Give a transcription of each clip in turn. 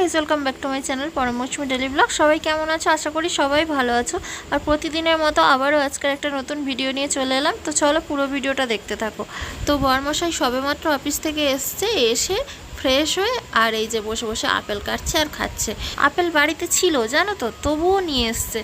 Guys, welcome back to my channel পরমৌসুমী daily vlog. সবাই কেমন আছো? আশা করি সবাই ভালো আছো। আর প্রতিদিনের মতো আবারও আজকের একটা নতুন ভিডিও নিয়ে চলে এলাম। তো চলো পুরো ভিডিওটা দেখতে থাকো। তো বরমশাই সবেমাত্র অফিস থেকে এসে ফ্রেশ হয়ে আর এই যে বসে বসে আপেল কাটছে আর খাচ্ছে। আপেল বাড়িতে ছিল জানো তো, তবুও নিয়ে এসছে।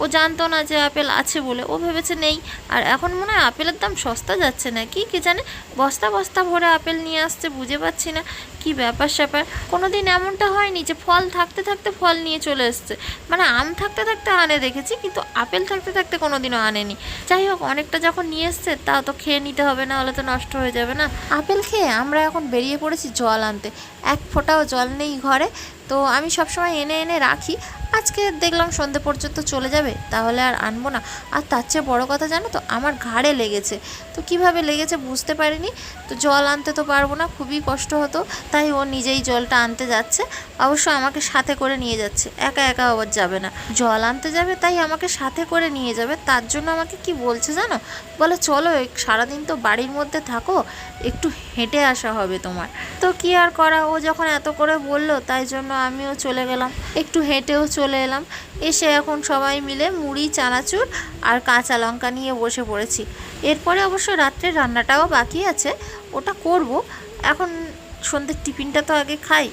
ও জানতো না যে আপেল আছে বলে, ও ভেবেছে নেই। আর এখন মনে হয় আপেলের দাম সস্তা যাচ্ছে না কি কে জানে, বস্তা বস্তা ভরে আপেল নিয়ে আসছে। বুঝে পাচ্ছি না কি ব্যাপার স্যাপার। কোনো দিন এমনটা হয়নি যে ফল থাকতে থাকতে ফল নিয়ে চলে এসছে। মানে আম থাকতে থাকতে আনে দেখেছি, কিন্তু আপেল থাকতে থাকতে কোনো দিনও আনেনি। যাই হোক, অনেকটা যখন নিয়ে এসছে তাও তো খেয়ে নিতে হবে, না হলে তো নষ্ট হয়ে যাবে না। আপেল খেয়ে আমরা এখন বেরিয়ে পড়েছি জল আনতে। এক ফোঁটাও জল নেই ঘরে, তো আমি সবসময় এনে এনে রাখি। আজকে দেখলাম সন্ধে পর্যন্ত চলে যাবে, তাহলে আর আনবো না। আর তার চেয়ে বড়ো কথা জানো তো, আমার ঘাড়ে লেগেছে। তো কিভাবে লেগেছে বুঝতে পারিনি। তো জল আনতে তো পারবো না, খুবই কষ্ট হতো। তাই ও নিজেই জলটা আনতে যাচ্ছে। অবশ্য আমাকে সাথে করে নিয়ে যাচ্ছে, একা একা আবার যাবে না। জল আনতে যাবে তাই আমাকে সাথে করে নিয়ে যাবে। তার জন্য আমাকে কি বলছে জানো, বলে চলো সারাদিন তো বাড়ির মধ্যে থাকো, একটু হেঁটে আসা হবে তোমার। তো কি আর করা, ও যখন এত করে বললো তাই জন্য আমিও চলে গেলাম, একটু হেঁটেও চলে এলাম। এসে এখন সবাই মিলে মুড়ি, চানাচুর আর কাঁচা লঙ্কা নিয়ে বসে পড়েছি। এরপরে অবশ্য রাত্রের রান্নাটাও বাকি আছে, ওটা করব। এখন সন্ধ্যের টিফিনটা তো আগে খাই।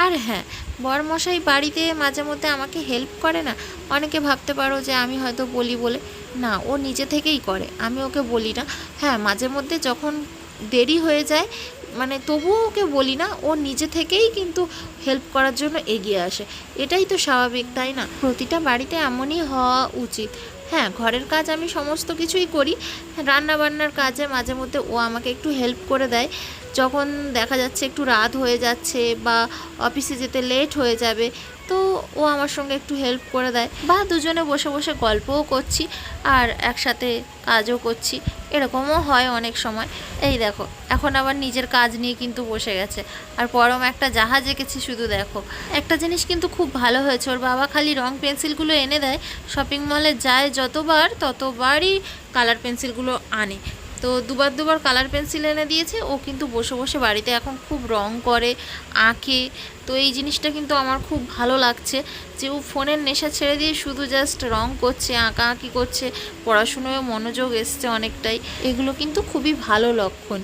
আর হ্যাঁ, বরমশাই বাড়িতে মাঝে মধ্যে আমাকে হেল্প করে না। অনেকে ভাবতে পারো যে আমি হয়তো বলি বলে, না, ও নিজে থেকেই করে, আমি ওকে বলি না। হ্যাঁ, মাঝে মধ্যে যখন দেরি হয়ে যায়, মানে তবুও ওকে বলি না, ও নিজে থেকেই কিন্তু হেল্প করার জন্য এগিয়ে আসে। এটাই তো স্বাভাবিক, তাই না? প্রতিটা বাড়িতে এমনই হওয়া উচিত। হ্যাঁ, ঘরের কাজ আমি সমস্ত কিছুই করি, রান্না বান্নার কাজে মাঝে মধ্যে ও আমাকে একটু হেল্প করে দেয়। যখন দেখা যাচ্ছে একটু রাত হয়ে যাচ্ছে বা অফিসে যেতে লেট হয়ে যাবে, তো ও আমার সঙ্গে একটু হেল্প করে দেয়, বা দুজনে বসে বসে গল্পও করছি আর একসাথে কাজও করছি, এরকমও হয় অনেক সময়। এই দেখো, এখন আবার নিজের কাজ নিয়ে কিন্তু বসে গেছে। আর পরম একটা জাহাজ এঁকেছি, শুধু দেখো। একটা জিনিস কিন্তু খুব ভালো হয়েছে, ওর বাবা খালি রং পেন্সিলগুলো এনে দেয়, শপিং মলে যায় যতবার ততবারই কালার পেন্সিলগুলো আনে। তো দুবার কালার পেন্সিল এনে দিয়েছে। ও কিন্তু বসে বসে বাড়িতে এখন খুব রং করে, আঁকে। তো এই জিনিসটা কিন্তু আমার খুব ভালো লাগছে যে ও ফোনের নেশা ছেড়ে দিয়ে শুধু জাস্ট রং করছে, আঁকাআঁকি করছে, পড়াশুনোয় মনোযোগ এসছে অনেকটাই। এগুলো কিন্তু খুবই ভালো লক্ষণ।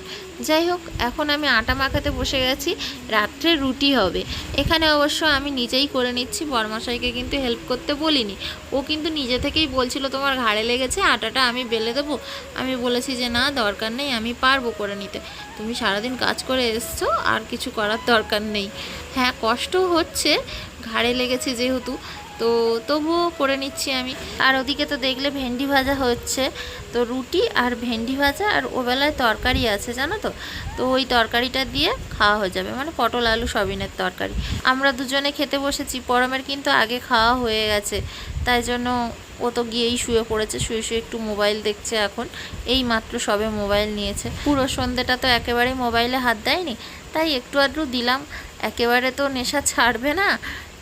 যাই হোক, এখন আমি আটা মাখাতে বসে গেছি, রাত্রে রুটি হবে। এখানে অবশ্য আমি নিজেই করে নিচ্ছি, বরমশাইকে কিন্তু হেল্প করতে বলিনি। ও কিন্তু নিজে থেকেই বলছিল তোমার ঘাড়ে লেগেছে, আটাটা আমি বেলে দেবো। আমি বলেছি যে না, দরকার নেই, আমি পারবো করে নিতে। তুমি সারাদিন কাজ করে এসছো, আর কিছু করার দরকার নেই। হ্যাঁ, কষ্ট হচ্ছে, ঘাড়ে লেগেছে যেহেতু, তো তবুও করে নিচ্ছি আমি। আর ওদিকে তো দেখলে ভেন্ডি ভাজা হচ্ছে। তো রুটি আর ভেন্ডি ভাজা, আর ওবেলায় তরকারি আছে জানো তো। তো ওই তরকারিটা দিয়ে খাওয়া হয়ে যাবে, মানে পটল আলু সবিনের তরকারি। আমরা দুজনে খেতে বসেছি, পরমের কিন্তু আগে খাওয়া হয়ে গেছে, তাই জন্য ও তো গিয়েই শুয়ে পড়েছে। শুয়ে শুয়ে একটু মোবাইল দেখছে এখন, এই মাত্র সবে মোবাইল নিয়েছে। পুরো সন্ধ্যেটা তো একেবারেই মোবাইলে হাত দেয়নি, তাই একটু আধটু দিলাম। একেবারে তো নেশা ছাড়বে না,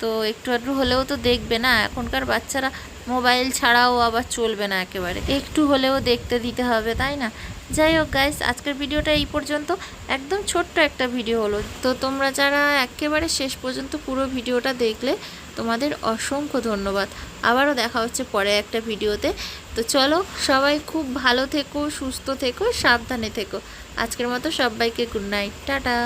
তো একটু আধটু হলেও তো দেখবে না। এখনকার বাচ্চারা মোবাইল ছাড়াও আবার চলবে না, একেবারে একটু হলেও দেখতে দিতে হবে, তাই না? যাই হোক গাইস, আজকের ভিডিওটা এই পর্যন্ত, একদম ছোট্ট একটা ভিডিও হলো। তো তোমরা যারা একেবারে শেষ পর্যন্ত পুরো ভিডিওটা দেখলে, তোমাদের অসংখ্য ধন্যবাদ। আবারও দেখা হচ্ছে পরে একটা ভিডিওতে। তো চলো, সবাই খুব ভালো থেকো, সুস্থ থেকো, সাবধানে থেকো। আজকের মতো সবাইকে গুড নাইট, টাটা।